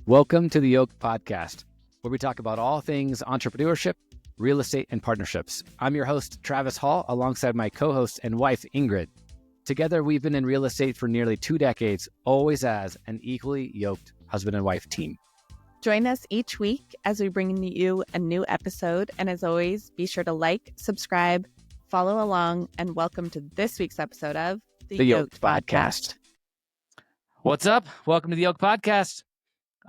Welcome to the Yoked Podcast, where we talk about all things entrepreneurship, real estate, and partnerships. I'm your host, Travis Hall, alongside my co-host and wife, Ingrid. Together, we've been in real estate for nearly 2 decades, always as an equally yoked husband and wife team. Join us each week as we bring you a new episode. And as always, be sure to like, subscribe, follow along, and welcome to this week's episode of The Yoked Podcast. What's up? Welcome to the Yoked Podcast.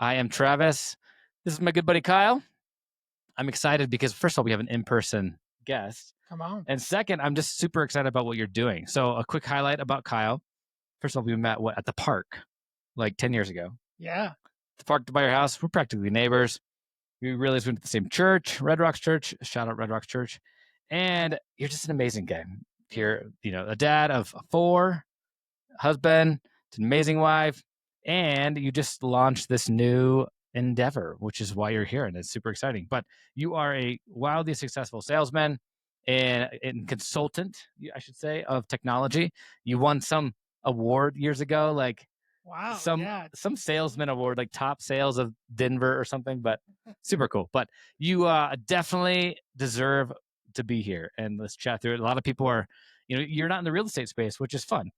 I am Travis. This is my good buddy, Kyle. I'm excited because, first of all, we have an in-person guest. Come on. And second, I'm just super excited about what you're doing. So a quick highlight about Kyle. First of all, we met at the park like 10 years ago. Yeah. The park by your house. We're practically neighbors. We realized we went to the same church, Red Rocks Church. Shout out Red Rocks Church. And you're just an amazing guy. You're, a dad of 4, husband, an amazing wife, and you just launched this new endeavor, which is why you're here, and it's super exciting. But you are a wildly successful salesman and consultant, I should say, of technology. You won some award years ago, like some salesman award, like top sales of Denver or something, but super cool. But you definitely deserve to be here, and let's chat through it. A lot of people are, you're not in the real estate space, which is fun.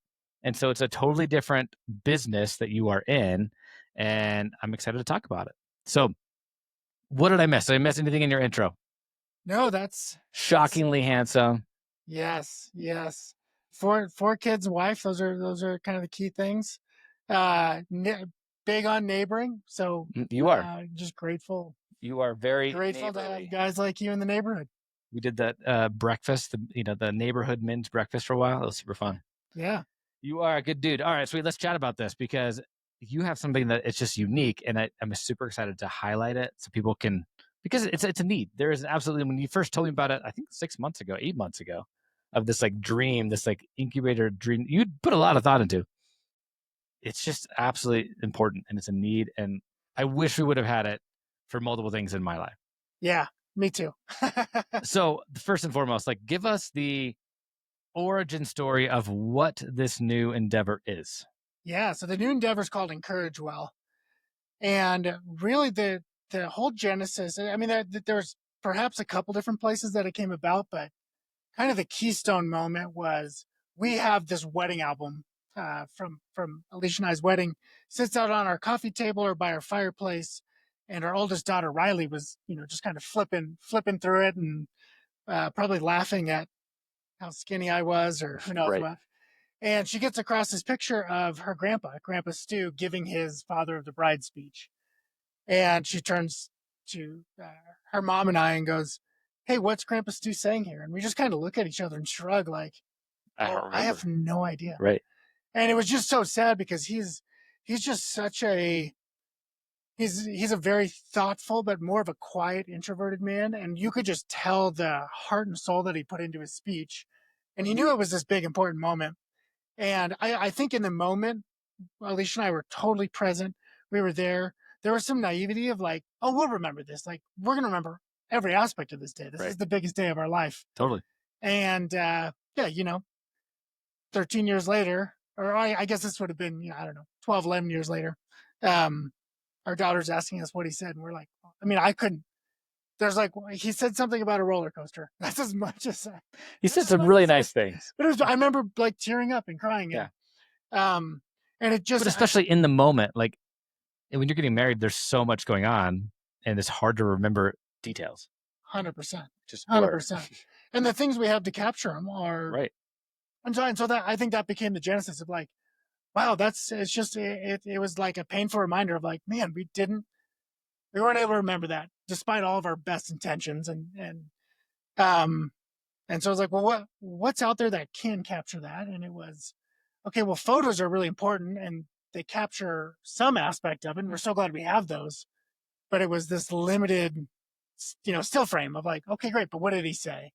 And so it's a totally different business that you are in, and I'm excited to talk about it. So what did I miss? Did I miss anything in your intro? No, that's shockingly handsome. Yes. 4 kids, wife. Those are kind of the key things. Big on neighboring. So you are just grateful. You are very grateful to have guys like you in the neighborhood. We did that breakfast, the neighborhood men's breakfast for a while. It was super fun. Yeah. You are a good dude. All right, so let's chat about this because you have something that it's just unique, and I'm super excited to highlight it so people can, because it's a need. There is absolutely, when you first told me about it, I think 8 months ago, of this like dream, this like incubator dream, you put a lot of thought into. It's just absolutely important, and it's a need, and I wish we would have had it for multiple things in my life. Yeah, me too. So first and foremost, like give us the origin story of what this new endeavor is. Yeah, so the new endeavor is called Encourage Well. And really the whole genesis, I mean, there's perhaps a couple different places that it came about, but kind of the keystone moment was we have this wedding album from Alicia and I's wedding, sits out on our coffee table or by our fireplace. And our oldest daughter, Riley, was, just kind of flipping through it and probably laughing at how skinny I was, or who knows what. And she gets across this picture of her Grandpa Stu, giving his father of the bride speech. And she turns to her mom and I and goes, "Hey, what's Grandpa Stu saying here?" And we just kind of look at each other and shrug like, I have no idea. Right. And it was just so sad because he's just such he's a very thoughtful, but more of a quiet, introverted man. And you could just tell the heart and soul that he put into his speech. And he knew it was this big, important moment. And I think in the moment, Alicia and I were totally present. We were there. There was some naivety of like, oh, we'll remember this. Like, we're going to remember every aspect of this day. This is the biggest day of our life. Totally. And 13 years later, or I guess this would have been, 12, 11 years later, our daughter's asking us what he said. And we're like, I couldn't. There's like, he said something about a roller coaster. That's as much as he said some really nice things. But I remember like tearing up and crying. Yeah. And it just, but especially in the moment, like when you're getting married, there's so much going on and it's hard to remember details. 100%. Just 100%. And the things we have to capture them are right. And so that, I think that became the genesis of like, wow, it was like a painful reminder of like, man, we weren't able to remember that despite all of our best intentions. And so I was like, well, what's out there that can capture that? And it was, okay, well, photos are really important and they capture some aspect of it. And we're so glad we have those, but it was this limited, still frame of like, okay, great. But what did he say?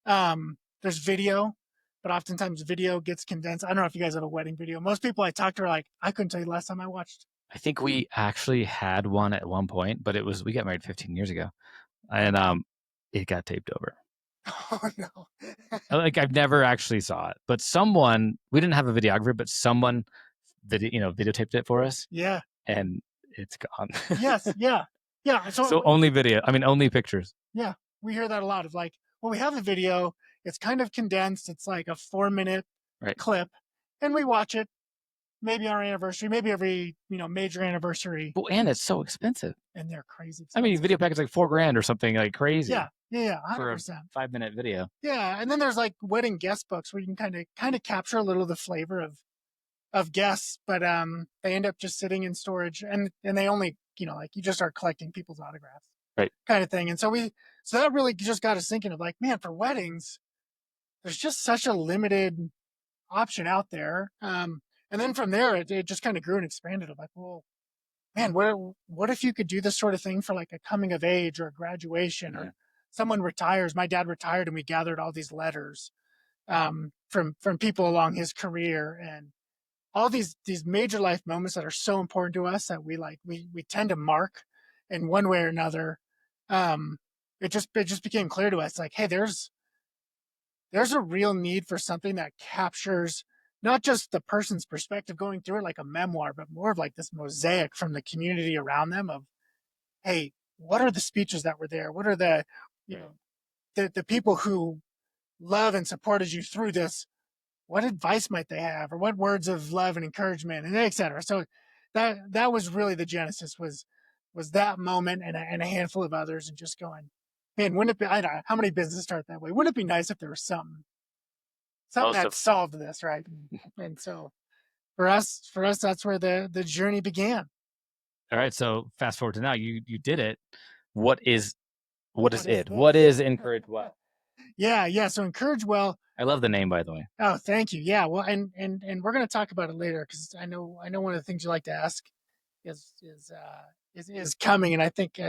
There's video, but oftentimes video gets condensed. I don't know if you guys have a wedding video. Most people I talk to are like, I couldn't tell you the last time I watched. I think we actually had one at one point, but we got married 15 years ago and it got taped over. Oh no. Like I've never actually saw it, but we didn't have a videographer, but someone videotaped it for us. Yeah. And it's gone. Yes, yeah. So only video. I mean, only pictures. Yeah, we hear that a lot of like, well, we have the video. It's kind of condensed. It's like a 4-minute clip, and we watch it. Maybe our anniversary, maybe every major anniversary. Well, and it's so expensive. And they're crazy expensive. I mean, video package like $4,000 or something like crazy. Yeah, 100%. For a 5-minute video. Yeah, and then there's like wedding guest books where you can kind of capture a little of the flavor of guests, but they end up just sitting in storage, and they only like you just start collecting people's autographs, right, kind of thing. And so that really just got us thinking of like, man, for weddings, there's just such a limited option out there. And then from there, it just kind of grew and expanded. I'm like, well, man, what if you could do this sort of thing for like a coming of age or a graduation or someone retires? My dad retired, and we gathered all these letters from people along his career, and all these major life moments that are so important to us that we tend to mark in one way or another. It just became clear to us, like, hey, there's a real need for something that captures not just the person's perspective going through it like a memoir, but more of like this mosaic from the community around them of, hey, what are the speeches that were there? What are the the people who love and supported you through this? What advice might they have, or what words of love and encouragement, and et cetera. So that was really the genesis, was that moment and a handful of others, and just going, man, wouldn't it be, I don't know how many businesses start that way. Wouldn't it be nice if there was something that solved this, right? And so for us, that's where the journey began. All right. So fast forward to now, you did it. What is it? What is Encourage Well? Yeah. So Encourage Well. I love the name, by the way. Oh, thank you. Yeah. Well, and we're going to talk about it later, because I know one of the things you like to ask is coming, and I think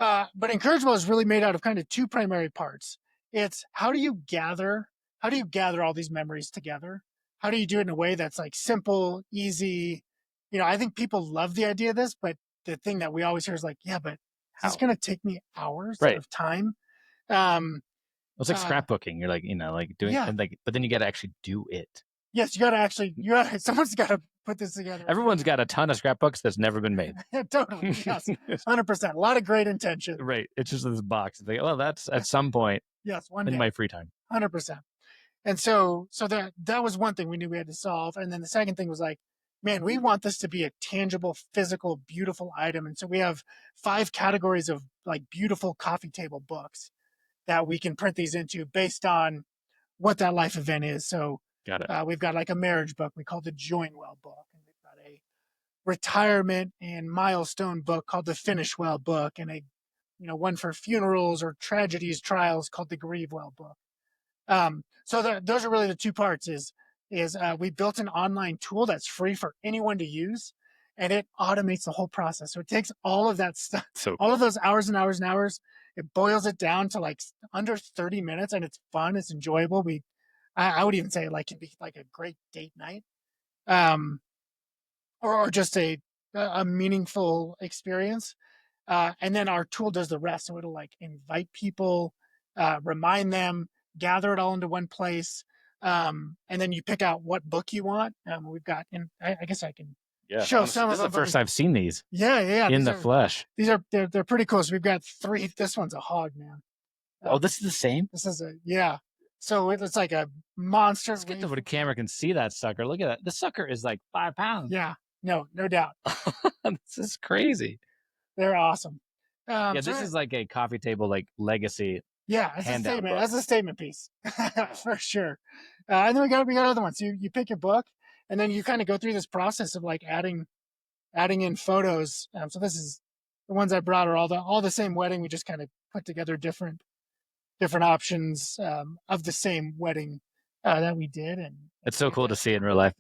but Encourage Well is really made out of kind of two primary parts. It's how do you gather all these memories together? How do you do it in a way that's like simple, easy? I think people love the idea of this, but the thing that we always hear is like, yeah, but it's going to take me hours of time. It's like scrapbooking. You're like, doing it, but then you got to actually do it. Yes, someone's got to put this together. Everyone's got a ton of scrapbooks that's never been made. Totally. Yes. 100%. A lot of great intention. Right. It's just this box. It's like, well, that's at some point. Yes. One day. In my free time. 100%. And so that was one thing we knew we had to solve. And then the second thing was like, man, we want this to be a tangible, physical, beautiful item. And so we have 5 categories of like beautiful coffee table books that we can print these into based on what that life event is. So got it. We've got like a marriage book we call the Join Well book. And we've got a retirement and milestone book called the Finish Well book, and a one for funerals or tragedies, trials, called the Grieve Well book. So those are really the two parts. Is we built an online tool that's free for anyone to use, and it automates the whole process. So it takes all of that stuff, all of those hours and hours and hours. It boils it down to like under 30 minutes, and it's fun. It's enjoyable. I would even say it can be like a great date night, or just a meaningful experience. And then our tool does the rest. So it'll like invite people, remind them, gather it all into one place. And then you pick out what book you want. We've got, and I guess I can show some of them. This is the first I've seen these. Yeah. In the flesh. They're pretty cool. So we've got 3. This one's a hog, man. Oh, this is the same? This is So it's like a monster. Let's get to where the camera can see that sucker. Look at that. The sucker is like 5 pounds. Yeah. No doubt. This is crazy. They're awesome. This is like a coffee table, like legacy. Yeah, it's a statement. That's a statement piece for sure. And then we got other ones. You pick your book, and then you kind of go through this process of like adding in photos. So this is the ones I brought are all the same wedding. We just kind of put together different options of the same wedding that we did, and it's so cool to see it in real life.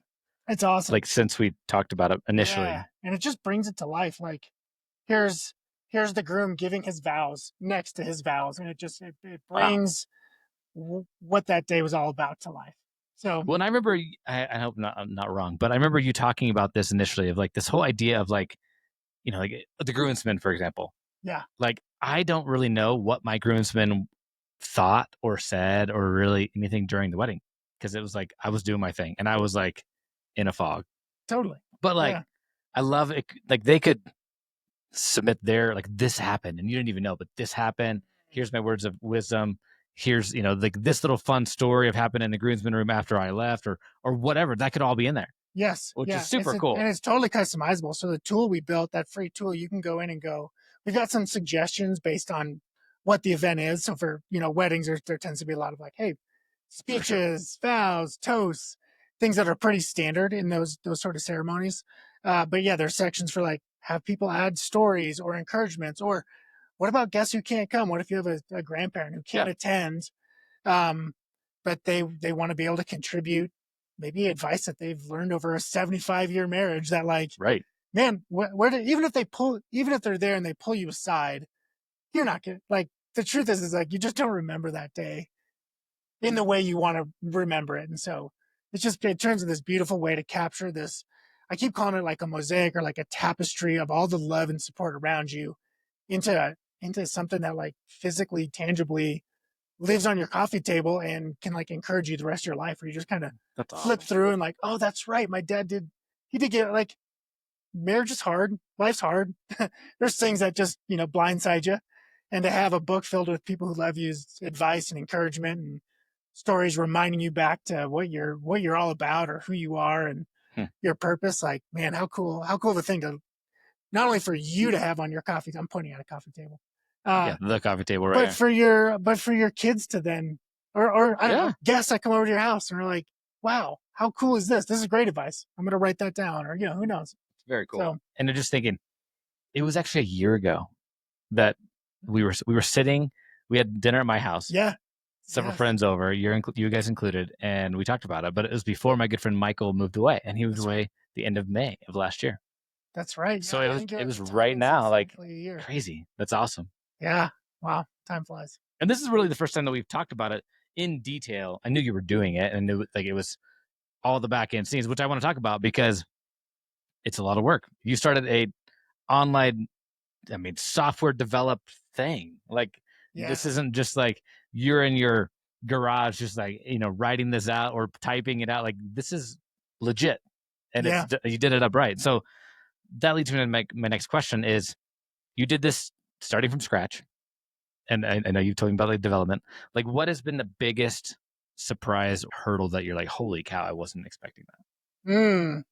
It's awesome. Like since we talked about it initially, and it just brings it to life. Like here's the groom giving his vows next to his vows, and it brings what that day was all about to life. So, well, and I remember, I hope I'm not wrong, but I remember you talking about this initially of like this whole idea of like, like the groomsmen, for example. Yeah. Like I don't really know what my groomsmen thought or said or really anything during the wedding, because it was like I was doing my thing and I was like in a fog. Totally. But like I love it. Like they could submit their, like, this happened and you didn't even know, but this happened. Here's my words of wisdom. Here's, like this little fun story of happened in the groomsmen room after I left, or whatever. That could all be in there, Yes. which Yeah. is super cool. And it's totally customizable. So the tool we built, that free tool, you can go in and go, we've got some suggestions based on what the event is. So for, weddings, there tends to be a lot of like, hey, speeches, vows, toasts, things that are pretty standard in those sort of ceremonies. But yeah, there's sections for like, have people add stories or encouragements, or what about guests who can't come? What if you have a grandparent who can't attend? But they want to be able to contribute maybe advice that they've learned over a 75-year marriage that, like, Right. man, even if they're there and they pull you aside, you're not gonna, like, the truth is like, you just don't remember that day in the way you want to remember it. And so it turns into this beautiful way to capture this. I keep calling it like a mosaic or like a tapestry of all the love and support around you into something that, like, physically, tangibly lives on your coffee table and can, like, encourage you the rest of your life, where you just kind of flip through and like, oh, that's right. My dad he did get, like, marriage is hard. Life's hard. There's things that just, blindside you. And to have a book filled with people who love you's advice and encouragement and stories reminding you back to what you're all about, or who you are and your purpose. Like, man, how cool of a thing to, not only for you to have on your coffee. I'm pointing at a coffee table. The coffee table, right? But for your kids to then, or I don't know, guests that come over to your house and are like, wow, how cool is this? This is great advice. I'm going to write that down, or, who knows? Very cool. So, and I'm just thinking, it was actually a year ago that we were sitting, we had dinner at my house. Yeah. Several friends over, you guys included, and we talked about it. But it was before my good friend Michael moved away, and he moved away the end of May of last year. That's right. So it was right now, like, crazy. That's awesome. Yeah. Wow. Time flies. And this is really the first time that we've talked about it in detail. I knew you were doing it, and I knew, like, it was all the back end scenes, which I want to talk about because it's a lot of work. You started a online, software developed thing. Like, this isn't just like you're in your garage, just like, writing this out or typing it out. Like, this is legit, and you did it up right. So that leads me to my next question is, you did this starting from scratch. And I know you've told me about the development. Like, what has been the biggest surprise hurdle that you're like, holy cow, I wasn't expecting that?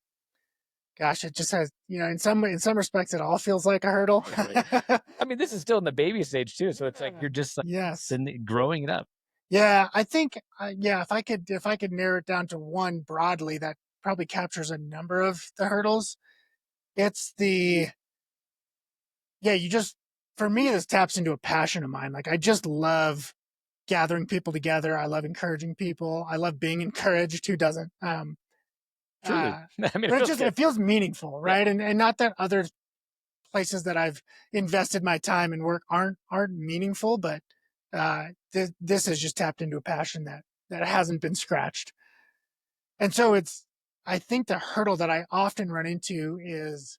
Gosh, it just has, in some respects, it all feels like a hurdle. This is still in the baby stage too. So it's like, you're just like, growing it up. Yeah. I think, if I could narrow it down to one broadly that probably captures a number of the hurdles, it's for me, this taps into a passion of mine. Like, I just love gathering people together. I love encouraging people. I love being encouraged. Who doesn't? Truly. But it feels meaningful, right? Yeah. And not that other places that I've invested my time and work aren't meaningful, but this has just tapped into a passion that hasn't been scratched. And so I think the hurdle that I often run into is,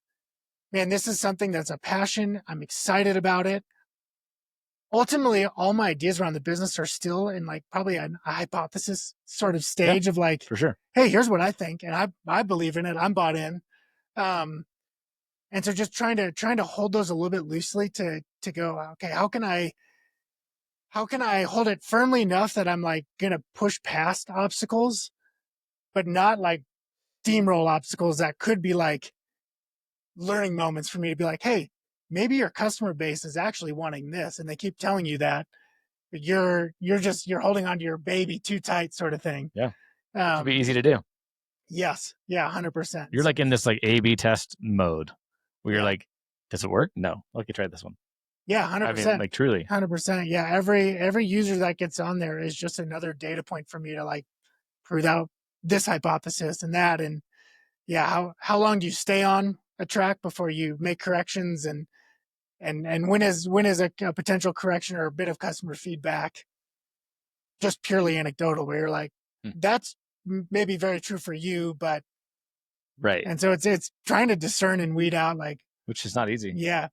man, this is something that's a passion. I'm excited about it. Ultimately, all my ideas around the business are still in, like, probably a hypothesis sort of stage of, like, for sure, hey, here's what I think, and I believe in it. I'm bought in. And so just trying to hold those a little bit loosely to go, okay, how can I hold it firmly enough that I'm, like, gonna push past obstacles, but not, like, steamroll obstacles that could be, like, learning moments for me to be like, hey, maybe your customer base is actually wanting this, and they keep telling you that, but you're holding on to your baby too tight, sort of thing. Yeah. It could be easy to do. Yes. Yeah. 100%. You're like in this, like, A/B test mode where you're like, does it work? No. Okay, try this one. Yeah. 100%. Like, truly. 100%. Yeah. Every user that gets on there is just another data point for me to, like, prove out this hypothesis and that. And yeah, how long do you stay on a track before you make corrections, and when is a potential correction or a bit of customer feedback just purely anecdotal, where you're like, that's maybe very true for you, but right. And so it's trying to discern and weed out, like, which is not easy. Yeah,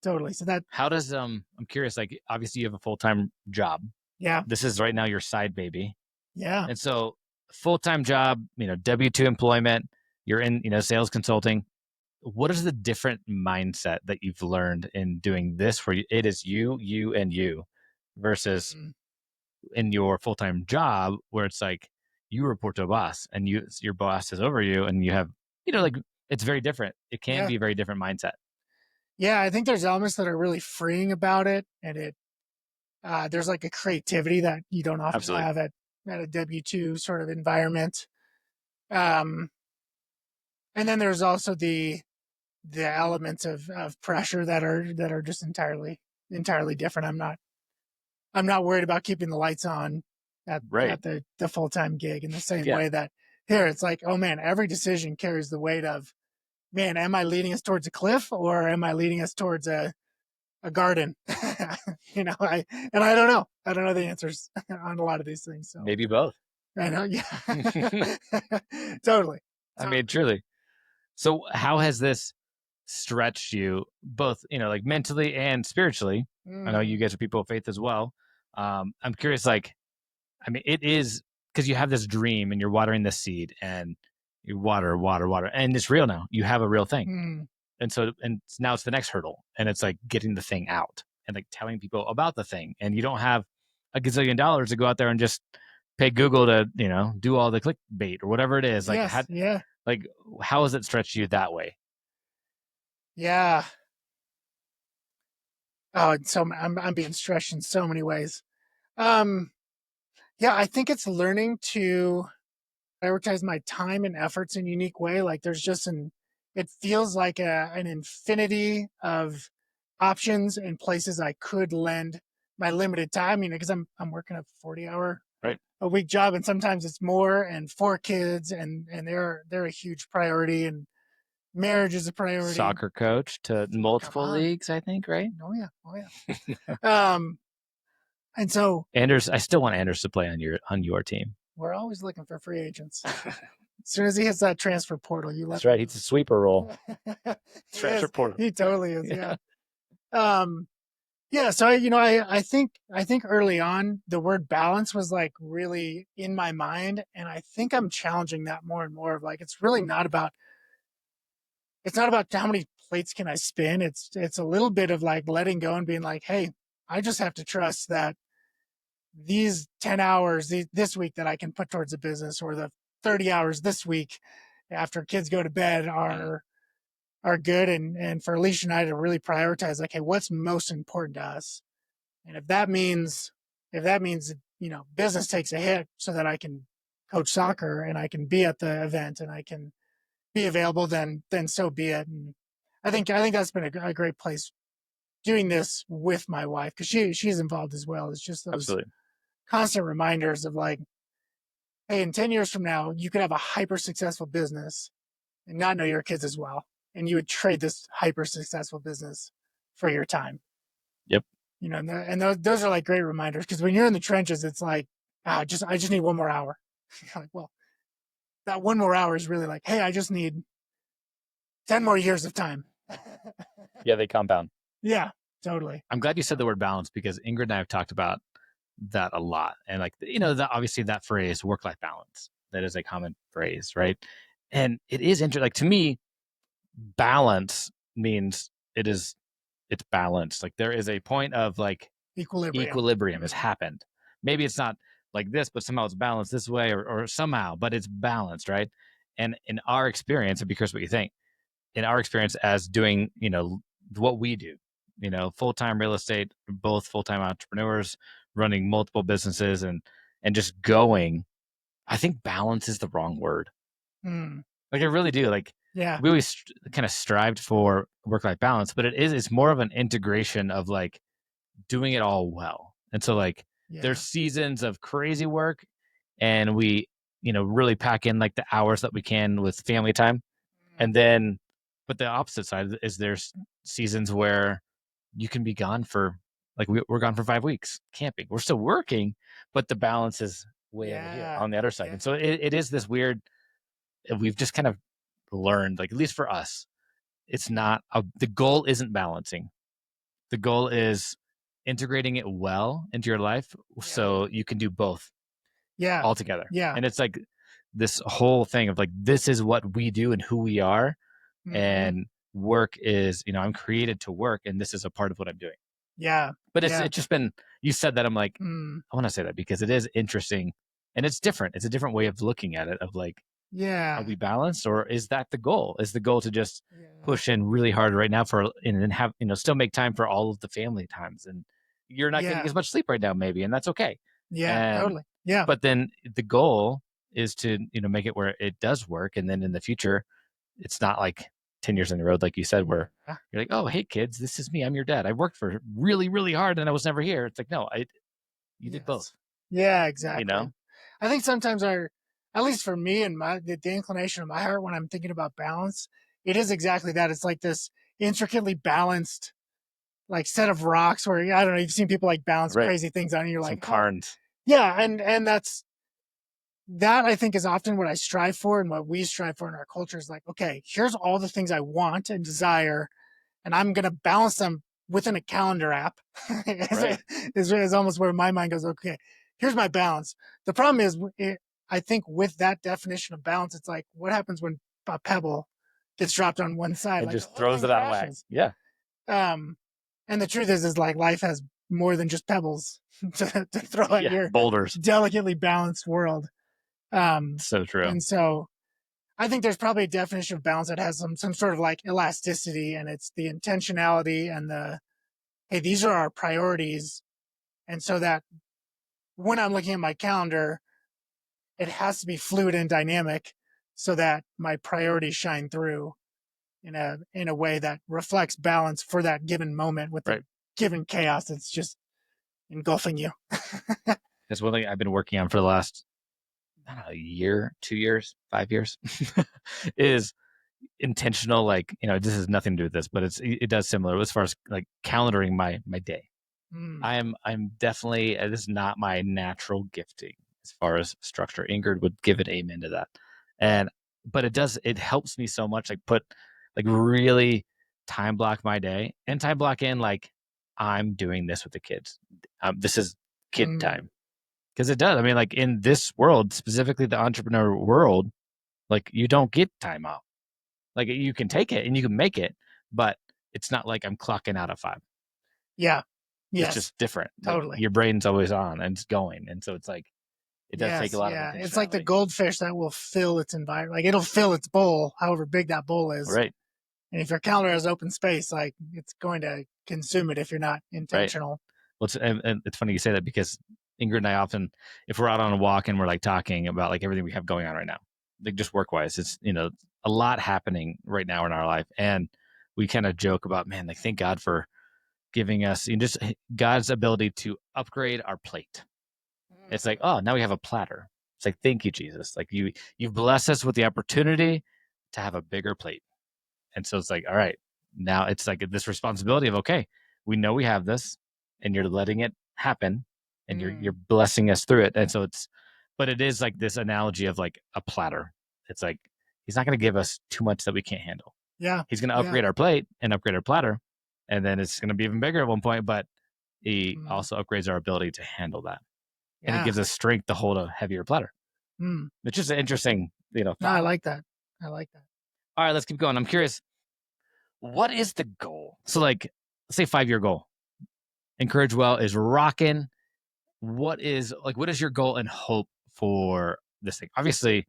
totally. So that, how does I'm curious, like, obviously you have a full-time job. Yeah. This is right now your side baby. Yeah. And so full-time job, W-2 employment, you're in, sales consulting. what is the different mindset that you've learned in doing this where it is you, and you versus in your full-time job where it's like you report to a boss and your boss is over you and you have, like it's very different. It can be a very different mindset. Yeah, I think there's elements that are really freeing about it, and there's like a creativity that you don't often have at a W-2 sort of environment. And then there's also the elements of pressure that are just entirely different. I'm not worried about keeping the lights on at the full-time gig in the same way that here it's like, oh man, every decision carries the weight of, man, am I leading us towards a cliff or am I leading us towards a garden? I don't know. I don't know the answers on a lot of these things. So maybe both. I know. Yeah, totally. I mean, truly. So how has this stretched you both, like mentally and spiritually? I know you guys are people of faith as well. I'm curious, like, I mean, it is because you have this dream and you're watering this seed and you water, and it's real now. You have a real thing. And so, and now it's the next hurdle, and it's like getting the thing out and like telling people about the thing. And you don't have a gazillion dollars to go out there and just pay Google to, do all the clickbait or whatever it is. Like, how has it stretched you that way? Yeah. Oh, and so I'm being stretched in so many ways. Yeah, I think it's learning to prioritize my time and efforts in a unique way. Like there's just it feels like an infinity of options and places I could lend my limited time. Because I'm working a 40-hour a week job, and sometimes it's more, and 4 kids, and they're a huge priority, and marriage is a priority. Soccer coach to multiple leagues, I think, right? Oh yeah. And so Anders, I still want Anders to play on your team. We're always looking for free agents. As soon as he hits that transfer portal, you let That's right. He's a sweeper role. Transfer portal. He totally is. Yeah. Yeah. So I think early on the word balance was like really in my mind, and I think I'm challenging that more and more. Of like, it's really not about. It's not about how many plates can I spin. It's a little bit of like letting go and being like, hey, I just have to trust that these 10 hours this week that I can put towards a business, or the 30 hours this week after kids go to bed are good. And for Alicia and I to really prioritize, like, hey, what's most important to us? And if that means, business takes a hit so that I can coach soccer and I can be at the event and I can be available, then so be it. And I think that's been a great place doing this with my wife, because she's involved as well. It's just those constant reminders of like, hey, in 10 years from now, you could have a hyper successful business and not know your kids as well. And you would trade this hyper successful business for your time. Yep. And those are like great reminders, because when you're in the trenches, it's like, I just need one more hour. You're like, well, that one more hour is really like, hey, I just need 10 more years of time. Yeah, they compound. Yeah, totally. I'm glad you said the word balance, because Ingrid and I have talked about that a lot. And like, obviously that phrase, work-life balance, that is a common phrase, right? And it is interesting. Like, to me, balance means it's balanced. Like, there is a point of like equilibrium has happened. Maybe it's not like this, but somehow it's balanced this way or somehow, but it's balanced, right? And in our experience, and because what you think, in our experience as doing, what we do, full-time real estate, both full-time entrepreneurs running multiple businesses and just going, I think balance is the wrong word. Like, I really do. Like, yeah, we always kind of strived for work-life balance, but it's more of an integration of like doing it all well. And so like, there's seasons of crazy work, and we, really pack in like the hours that we can with family time. And then, but the opposite side is there's seasons where you can be gone for, like, we're gone for 5 weeks camping. We're still working, but the balance is way over here on the other side. And so it is this weird, we've just kind of learned, like, at least for us, it's not, the goal isn't balancing. The goal is integrating it well into your life so you can do both all together. Yeah. And it's like this whole thing of like, this is what we do and who we are. and work is, I'm created to work, and this is a part of what I'm doing. Yeah. But it's just been, you said that, I'm like, Mm. I want to say that because it is interesting and it's different. It's a different way of looking at it, of like, Yeah. are we balanced, or is that the goal? Is the goal to just Yeah. push in really hard right now and then have, still make time for all of the family times, and you're not getting as much sleep right now, maybe, and that's okay. Yeah, totally. Yeah. But then the goal is to, make it where it does work. And then in the future, it's not like 10 years in the road, like you said, where you're like, oh, hey kids, this is me. I'm your dad. I worked for really, really hard and I was never here. It's like, no, you did both. Yeah, exactly. I think sometimes at least for me and the inclination of my heart when I'm thinking about balance, it is exactly that. It's like this intricately balanced, like, set of rocks where, I don't know, you've seen people like balance crazy things on, and you're like, carns. Yeah. And that I think is often what I strive for, and what we strive for in our culture is like, okay, here's all the things I want and desire, and I'm going to balance them within a calendar app. is almost where my mind goes. Okay, here's my balance. The problem is, I think with that definition of balance, it's like, what happens when a pebble gets dropped on one side? It just throws it out of whack. Yeah. And the truth is like, life has more than just pebbles to throw at your boulders, delicately balanced world. So true. And so I think there's probably a definition of balance that has some sort of like elasticity, and it's the intentionality and hey, these are our priorities. And so that when I'm looking at my calendar, it has to be fluid and dynamic so that my priorities shine through in a way that reflects balance for that given moment with the given chaos that's just engulfing you. That's one thing I've been working on for the last, I don't know, a year, 2 years, 5 years, is intentional. Like, this has nothing to do with this, but it does similar as far as like calendaring my day. I'm definitely, this is not my natural gifting as far as structure. Ingrid would give it amen to that. But it helps me so much, like really time block my day and time block in, like, I'm doing this with the kids. This is kid time. Because it does. I mean, like, in this world, specifically the entrepreneur world, like, you don't get time out. Like, you can take it and you can make it, but it's not like I'm clocking out at 5. Yeah. Yes. It's just different. Totally. Like, your brain's always on and it's going. And so it's like, it does take a lot of intentionality. It's like the goldfish that will fill its environment. Like, it'll fill its bowl, however big that bowl is. Right. And if your calendar has open space, like, it's going to consume it if you're not intentional. Well, and it's funny you say that, because Ingrid and I often, if we're out on a walk and we're like talking about like everything we have going on right now, like just work wise, it's, a lot happening right now in our life. And we kind of joke about, man, like, thank God for giving us just God's ability to upgrade our plate. It's like, oh, now we have a platter. It's like, thank you, Jesus. Like, you've blessed us with the opportunity to have a bigger plate. And so it's like, all right, now it's like this responsibility of, okay, we know we have this and you're letting it happen and you're blessing us through it. And so but it is like this analogy of like a platter. It's like, he's not going to give us too much that we can't handle. Yeah. He's going to upgrade our plate and upgrade our platter. And then it's going to be even bigger at one point, but he also upgrades our ability to handle that. And it gives us strength to hold a heavier platter. It's just an interesting, No, I like that. All right, let's keep going. I'm curious, what is the goal? So, like, let's say 5-year goal. Encourage Well is rocking. What is your goal and hope for this thing? Obviously,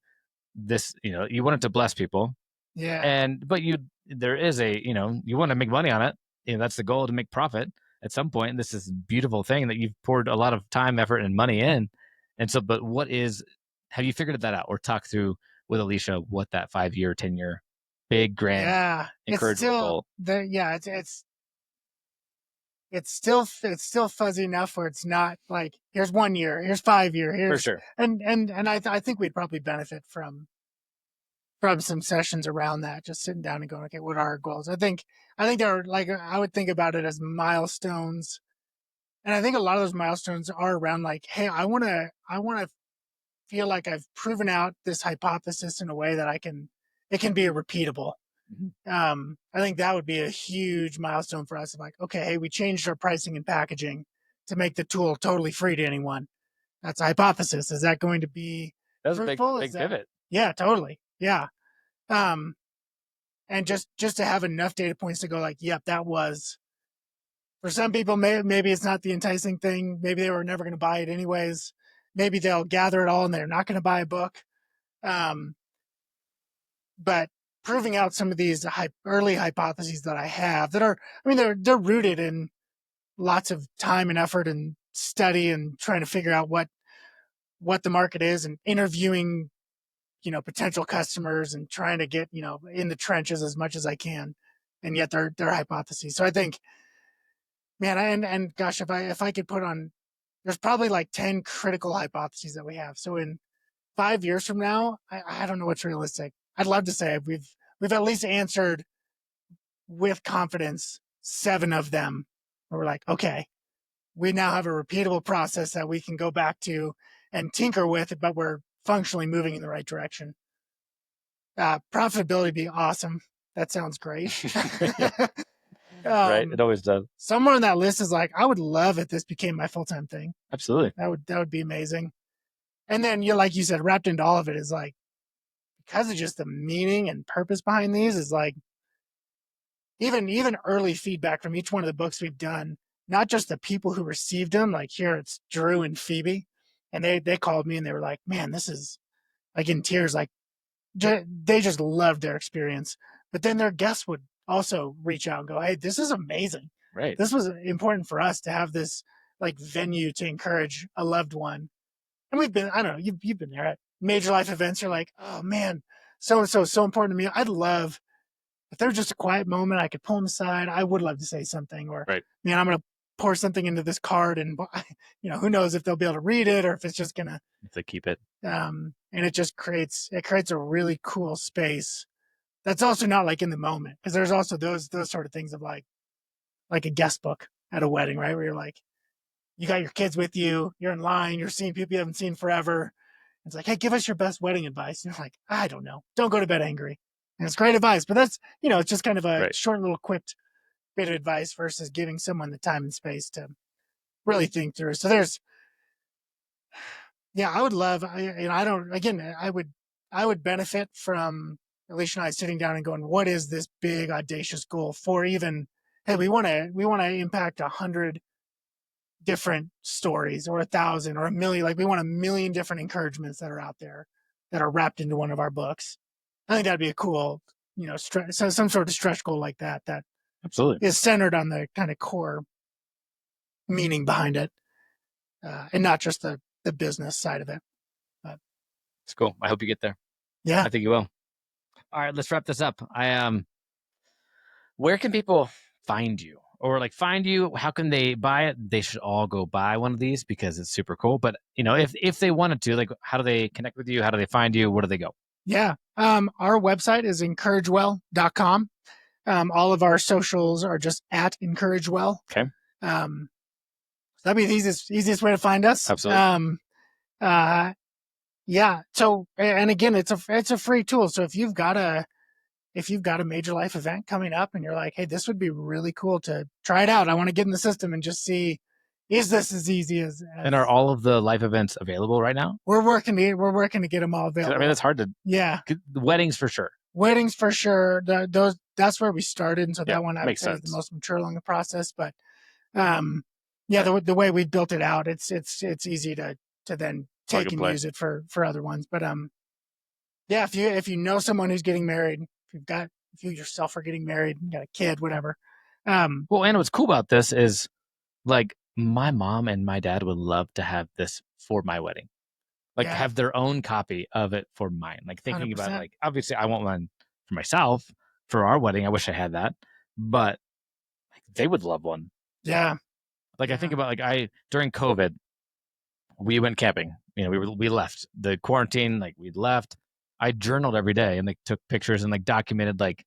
this, you want it to bless people. Yeah. But there is you want to make money on it. That's the goal, to make profit at some point. And this is a beautiful thing that you've poured a lot of time, effort, and money in. And so, but have you figured that out, or talk through with Alicia what that 5-year, 10-year big grand Encourage Well goal? It's still fuzzy enough where it's not like, here's 1 year, here's 5 year, here's, for sure. And I think we'd probably benefit from some sessions around that, just sitting down and going, okay, what are our goals? I think there are, like, I would think about it as milestones. And I think a lot of those milestones are around like, hey, I want to feel like I've proven out this hypothesis in a way that it can be repeatable. I think that would be a huge milestone for us. Like, okay, hey, we changed our pricing and packaging to make the tool totally free to anyone. That's a hypothesis. Is that going to be fruitful? Big pivot. Yeah, totally. Yeah. And just to have enough data points to go like, yep, that was, for some people, maybe it's not the enticing thing. Maybe they were never going to buy it anyways. Maybe they'll gather it all and they're not going to buy a book. But proving out some of these early hypotheses that I have that are, I mean, they're rooted in lots of time and effort and study and trying to figure out what the market is and interviewing, potential customers and trying to get, in the trenches as much as I can. And yet they're hypotheses. So I think, man, and gosh, if I could put on, there's probably like 10 critical hypotheses that we have. So in 5 years from now, I don't know what's realistic. I'd love to say we've at least answered with confidence 7 of them. Where we're like, okay, we now have a repeatable process that we can go back to and tinker with, but we're functionally moving in the right direction. Profitability would be awesome. That sounds great. Right, it always does. Somewhere on that list is like, I would love if this became my full-time thing. Absolutely. That would be amazing. And then like you said, wrapped into all of it is like, because of just the meaning and purpose behind these is like, even early feedback from each one of the books we've done, not just the people who received them, like here it's Drew and Phoebe, and they called me and they were like, man, this is like in tears, like they just loved their experience. But then their guests would also reach out and go, hey, this is amazing. Right. This was important for us to have this like venue to encourage a loved one. And we've been, I don't know, you've been there at major life events. You're like, oh man, so-and-so is so important to me. I'd love, if there's just a quiet moment, I could pull them aside. I would love to say something, or, right, man, I'm going to pour something into this card, and who knows if they'll be able to read it or if it's just going to, if they keep it. And it just creates a really cool space. That's also not like in the moment, because there's also those sort of things of like a guest book at a wedding, right? Where you're like, you got your kids with you, you're in line, you're seeing people you haven't seen forever. It's like, hey, give us your best wedding advice. And you're like, I don't know. Don't go to bed angry. And it's great advice, but that's, it's just kind of a short little quipped bit of advice versus giving someone the time and space to really think through. So I would love, I would benefit from Alicia and I sitting down and going, what is this big audacious goal for even, hey, we want to impact 100 different stories, or 1,000 or 1,000,000. Like we want 1,000,000 different encouragements that are out there that are wrapped into one of our books. I think that'd be a cool, some sort of stretch goal like that absolutely is centered on the kind of core meaning behind it, and not just the business side of it. But it's cool. I hope you get there. Yeah, I think you will. All right, let's wrap this up. Where can people find you? Or like find you, how can they buy it? They should all go buy one of these because it's super cool. But if they wanted to, like, how do they connect with you? How do they find you? Where do they go? Yeah. Our website is encouragewell.com. All of our socials are just at encouragewell. Okay. That'd be the easiest way to find us. Absolutely. Yeah. So, and again, it's a free tool. So if you've got a major life event coming up and you're like, hey, this would be really cool to try it out. I want to get in the system and just see, is this as easy as and are all of the life events available right now? We're working to get them all available. I mean, it's hard to, the weddings for sure. Weddings for sure. That's where we started. And so that one I would say is the most mature along the process. But, the way we built it out, it's easy to then take and use it for other ones. But, if you know someone who's getting married, if you yourself are getting married, you got a kid, whatever. And what's cool about this is, like, my mom and my dad would love to have this for my wedding, like have their own copy of it for mine. Like thinking 100%. About like, obviously I want one for myself for our wedding. I wish I had that, but like, they would love one. Yeah. Like I think about during COVID, we went camping. We left the quarantine. Like we left. I journaled every day and like took pictures and like documented like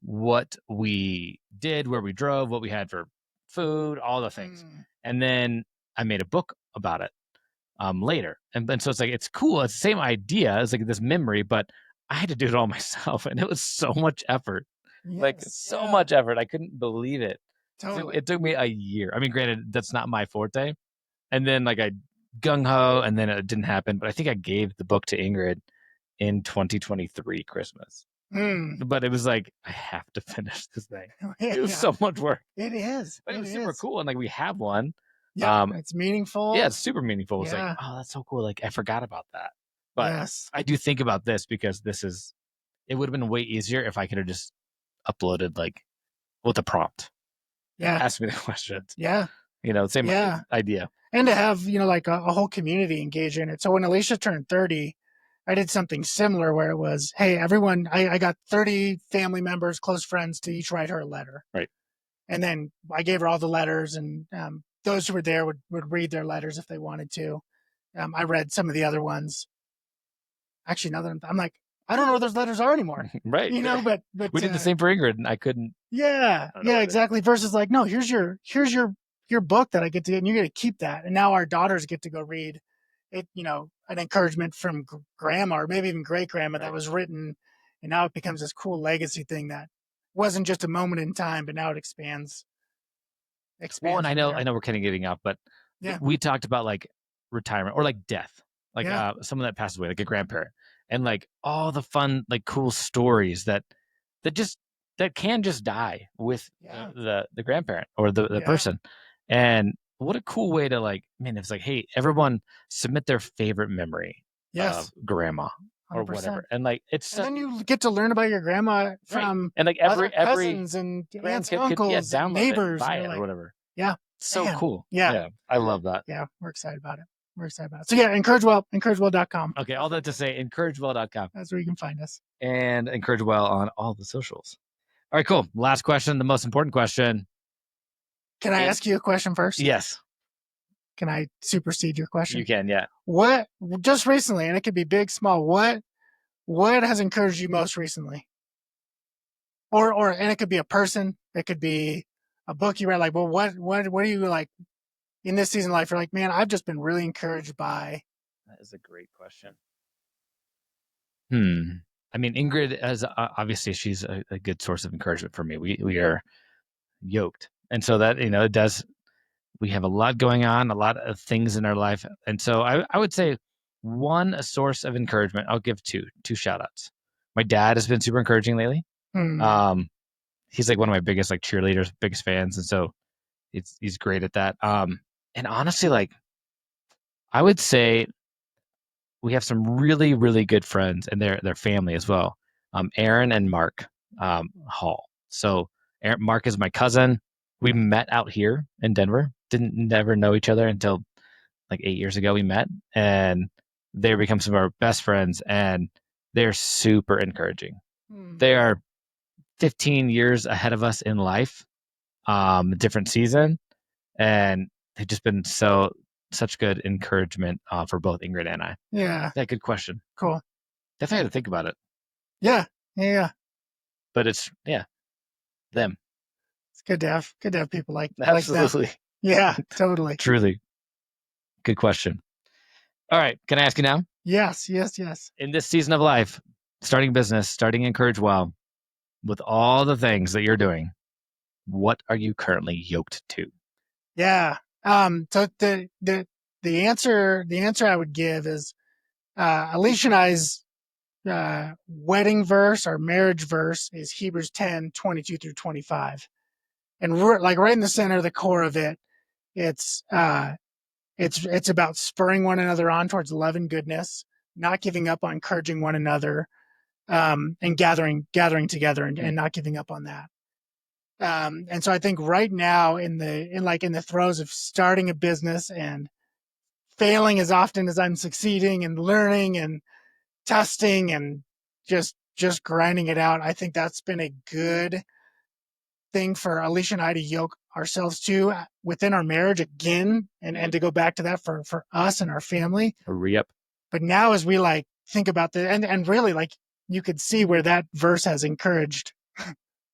what we did, where we drove, what we had for food, all the things. And then I made a book about it later. And then so it's like, it's cool. It's the same idea. It's like this memory, but I had to do it all myself. And it was so much effort. Yes, much effort. I couldn't believe it. Totally. So it took me a year. I mean, granted, that's not my forte. And then like I gung-ho and then it didn't happen. But I think I gave the book to Ingrid in 2023 Christmas. But it was like, I have to finish this thing. Yeah, It was so much work. it is. But it was super cool. And like we have one. Yeah, it's meaningful. Yeah, it's super meaningful. It's like, Yeah. oh, that's so cool. Like I forgot about that. But Yes. I do think about this because it would have been way easier if I could have just uploaded like with a prompt. Yeah. Ask me the questions. Yeah. Same idea. And to have, like a whole community engage in it. So when Alicia turned 30, I did something similar where it was, hey, everyone, I got 30 family members, close friends to each write her a letter. Right. And then I gave her all the letters, and those who were there would read their letters if they wanted to. I read some of the other ones. Actually, now that I'm like, I don't know where those letters are anymore. Right. But we did the same for Ingrid, and I couldn't. Yeah. Yeah, exactly. Versus like, no, here's your book that I get to, and you're going to keep that. And now our daughters get to go read it, an encouragement from grandma or maybe even great grandma that was written. And now it becomes this cool legacy thing that wasn't just a moment in time, but now it expands. Well, and I know we're kind of getting off, but we talked about like retirement or like death, like someone that passed away, like a grandparent, and like all the fun, like cool stories that can just die with the grandparent or the person. And what a cool way to like, man, it's like, hey, everyone submit their favorite memory of grandma 100%. Or whatever. And like, and then you get to learn about your grandma from and like every cousins and aunts, uncles, and neighbors, buy it or whatever. Yeah. So cool. Yeah. I love that. Yeah. We're excited about it. So yeah, encouragewell.com. Okay. All that to say, encouragewell.com. That's where you can find us. And encouragewell on all the socials. All right, cool. Last question, the most important question. Can I ask you a question first? Yes. Can I supersede your question? You can, yeah. What, just recently, and it could be big, small, what has encouraged you most recently? And it could be a person, it could be a book you read, like, well, what are you like in this season of life? You're like, man, I've just been really encouraged by. That is a great question. I mean, Ingrid, as obviously she's a good source of encouragement for me. We are yoked. And so that, it does, we have a lot going on, a lot of things in our life. And so I would say one source of encouragement, I'll give two shout outs. My dad has been super encouraging lately. He's like one of my biggest like cheerleaders, biggest fans. And so he's great at that. And honestly, like I would say we have some really, really good friends and their family as well. Aaron and Mark Hall. So Mark is my cousin. We met out here in Denver. Didn't never know each other until like 8 years ago we met, and they become some of our best friends, and they're super encouraging. They are 15 years ahead of us in life, different season, and they've just been such good encouragement for both Ingrid and I. Yeah. Yeah, good question. Cool. Definitely had to think about it. Yeah. Yeah. But it's them. It's good to have people like Absolutely. Like that. Yeah, totally. Truly. Good question. All right. Can I ask you now? Yes. In this season of life, starting business, starting Encourage Well, with all the things that you're doing, what are you currently yoked to? Yeah. So the answer I would give is Alicia and I's wedding verse, our marriage verse, is Hebrews 10:22-25. And we're like right in the center, the core of it. It's about spurring one another on towards love and goodness, not giving up on encouraging one another, and gathering together and not giving up on that. And so I think right now in the throes of starting a business and failing as often as I'm succeeding and learning and testing and just grinding it out, I think that's been a good thing for Alicia and I to yoke ourselves to within our marriage again, and to go back to that for us and our family. Yep. But now as we like think about and really like you could see where that verse has encouraged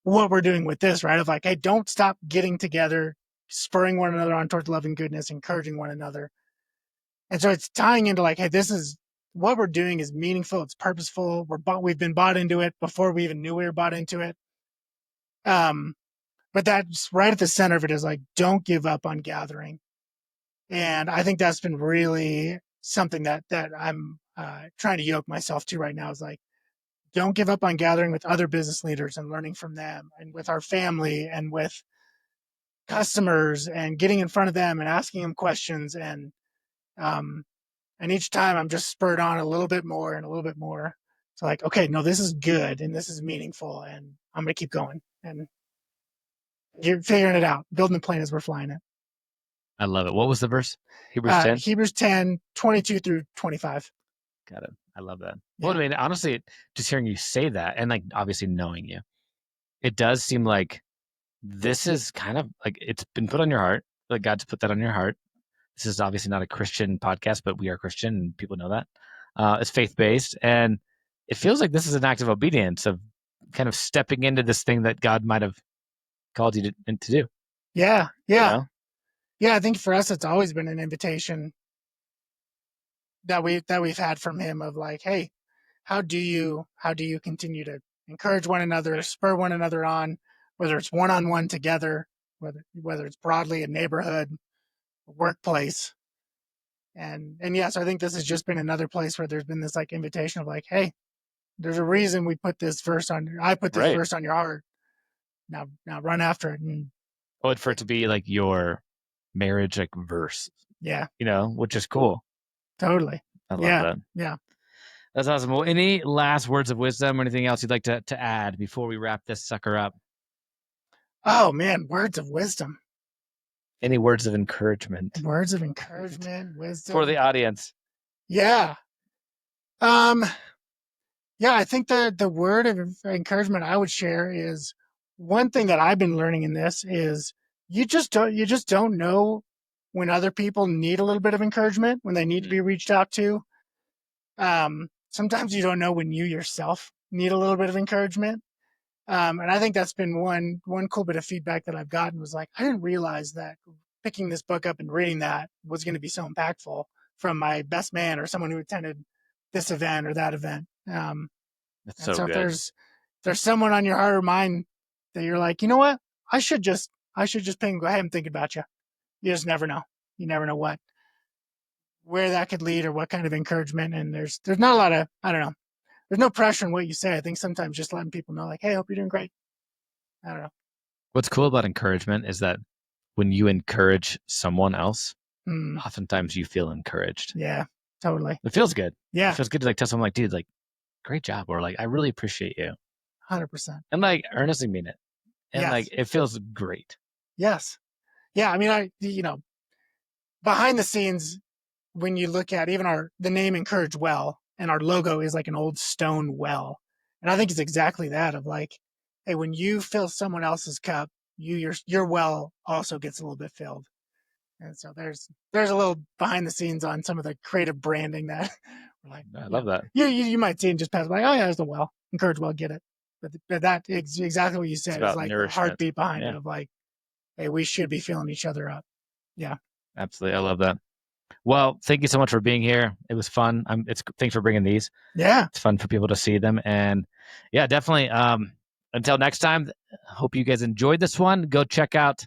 what we're doing with this, right? Of like, hey, don't stop getting together, spurring one another on towards love and goodness, encouraging one another. And so it's tying into like, hey, this is what we're doing is meaningful. It's purposeful. We've been bought into it before we even knew we were bought into it. But that's right at the center of it is like, don't give up on gathering. And I think that's been really something that I'm trying to yoke myself to right now is like, don't give up on gathering with other business leaders and learning from them, and with our family and with customers, and getting in front of them and asking them questions. And each time I'm just spurred on a little bit more and a little bit more. It's like, okay, no, this is good and this is meaningful, and I'm going to keep going. And you're figuring it out, building the plane as we're flying it. I love it. What was the verse? Hebrews 10? Hebrews 10, 22 through 25. Got it. I love that. Yeah. Well, I mean, honestly, just hearing you say that, and like obviously knowing you, it does seem like this is kind of like it's been put on your heart. Like God's put that on your heart. This is obviously not a Christian podcast, but we are Christian and people know that. It's faith-based. And it feels like this is an act of obedience, of kind of stepping into this thing that God might have called you to do. Yeah. Yeah. You know? Yeah. I think for us, it's always been an invitation that we've had from him of like, hey, how do you continue to encourage one another, spur one another on, whether it's one-on-one together, whether it's broadly a neighborhood, a workplace. And yeah, so I think this has just been another place where there's been this like invitation of like, hey, there's a reason we put this verse on. I put this verse on your heart. Now run after it. And for it to be like your marriage like verse. Yeah. Which is cool. Totally. I love that. Yeah. That's awesome. Well, any last words of wisdom or anything else you'd like to add before we wrap this sucker up? Oh man, words of wisdom. Any words of encouragement? Words of encouragement, wisdom. For the audience. Yeah. Yeah, I think the word of encouragement I would share is, one thing that I've been learning in this is you just don't know when other people need a little bit of encouragement, when they need to be reached out to. Sometimes you don't know when you yourself need a little bit of encouragement. And I think that's been one cool bit of feedback that I've gotten, was like, I didn't realize that picking this book up and reading that was going to be so impactful, from my best man or someone who attended this event or that event. That's so good. If there's someone on your heart or mind that you're like, you know what, I should just ping, go ahead and think about you. You just never know. You never know where that could lead or what kind of encouragement. And there's not a lot of, I don't know, there's no pressure in what you say. I think sometimes just letting people know, like, hey, I hope you're doing great. I don't know. What's cool about encouragement is that when you encourage someone else, oftentimes you feel encouraged. Yeah, totally. It feels good. Yeah. It feels good to like tell someone like, dude, like, great job. Or like, I really appreciate you. 100%. And like earnestly mean it. And yes. like, it feels great. Yes. Yeah. I mean, behind the scenes, when you look at even the name Encourage Well, and our logo is like an old stone well. And I think it's exactly that, of like, hey, when you fill someone else's cup, your well also gets a little bit filled. And so there's a little behind the scenes on some of the creative branding that we're like, I love that. You might see and just pass by, oh yeah, there's the well. Encourage Well, get it. But that is exactly what you said. It's like the heartbeat behind it of like, hey, we should be filling each other up. Yeah. Absolutely. I love that. Well, thank you so much for being here. It was fun. Thanks for bringing these. Yeah. It's fun for people to see them. And yeah, definitely. Until next time, hope you guys enjoyed this one. Go check out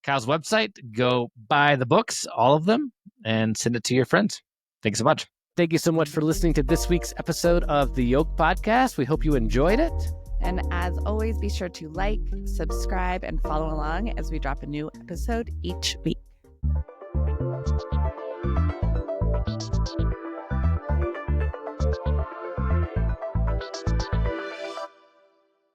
Kyle's website. Go buy the books, all of them, and send it to your friends. Thanks so much. Thank you so much for listening to this week's episode of the Yoked Podcast. We hope you enjoyed it. And as always, be sure to like, subscribe, and follow along as we drop a new episode each week.